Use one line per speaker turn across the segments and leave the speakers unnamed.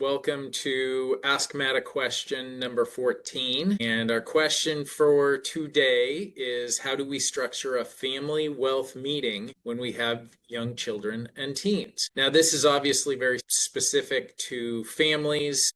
Welcome to Ask Matt a Question number 14. And our question for today is, how do we structure a family wealth meeting when we have young children and teens? Now, this is obviously very specific to families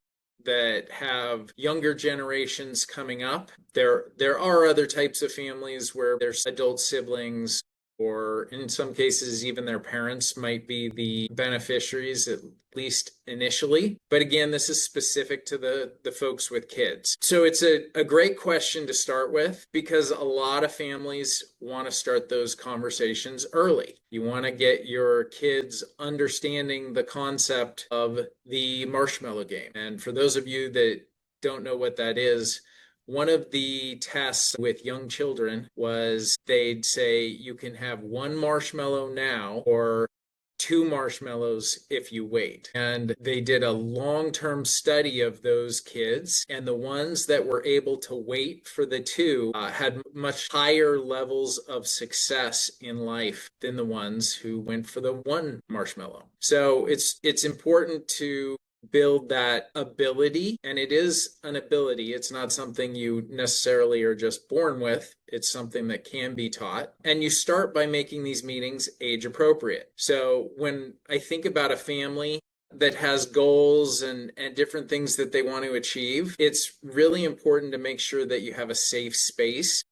that have younger generations coming up. There are other types of families where there's adult siblings, or in some cases, even their parents might be the beneficiaries, at least initially. But again, this is specific to the folks with kids. So it's a great question to start with because a lot of families want to start those conversations early. You want to get your kids understanding the concept of the marshmallow game. And for those of you that don't know what that is, one of the tests with young children was they'd say you can have one marshmallow now or two marshmallows if you wait. And they did a long-term study of those kids, and the ones that were able to wait for the two had much higher levels of success in life than the ones who went for the one marshmallow. So it's important to build that ability, and it is an ability. It's not something you necessarily are just born with. It's something that can be taught, and you start by making these meetings age appropriate. So when I think about a family that has goals and different things that they want to achieve, it's really important to make sure that you have a safe space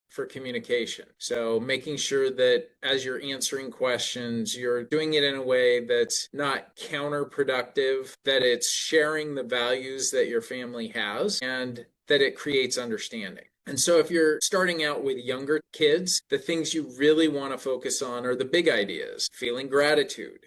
for communication. So making sure that as you're answering questions, you're doing it in a way that's not counterproductive, that it's sharing the values that your family has, and that it creates understanding. And so if you're starting out with younger kids, the things you really want to focus on are the big ideas: feeling gratitude,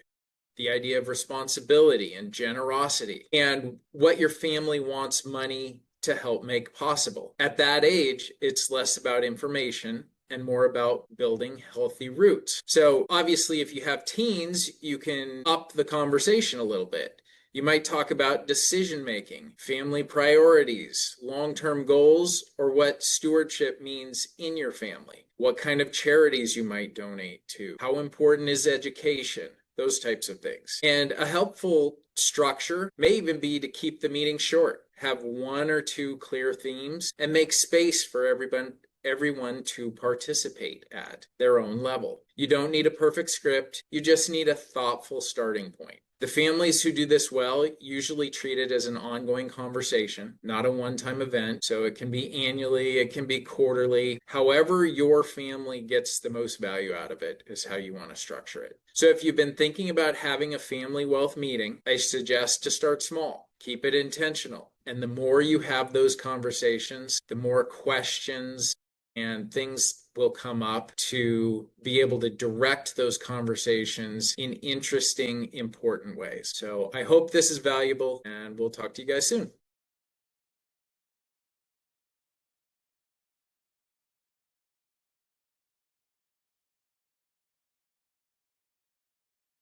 the idea of responsibility and generosity, and what your family wants money to help make possible. At that age, it's less about information and more about building healthy roots. So obviously, if you have teens, you can up the conversation a little bit. You might talk about decision making, family priorities, long-term goals, or what stewardship means in your family, what kind of charities you might donate to, how important is education, those types of things. And a helpful structure may even be to keep the meeting short, have one or two clear themes, and make space for everyone to participate at their own level. You don't need a perfect script. You just need a thoughtful starting point. The families who do this well usually treat it as an ongoing conversation, not a one-time event. So it can be annually, it can be quarterly. However your family gets the most value out of it is how you want to structure it. So if you've been thinking about having a family wealth meeting, I suggest to start small. Keep it intentional. And the more you have those conversations, the more questions and things will come up to be able to direct those conversations in interesting, important ways. So I hope this is valuable, and we'll talk to you guys soon.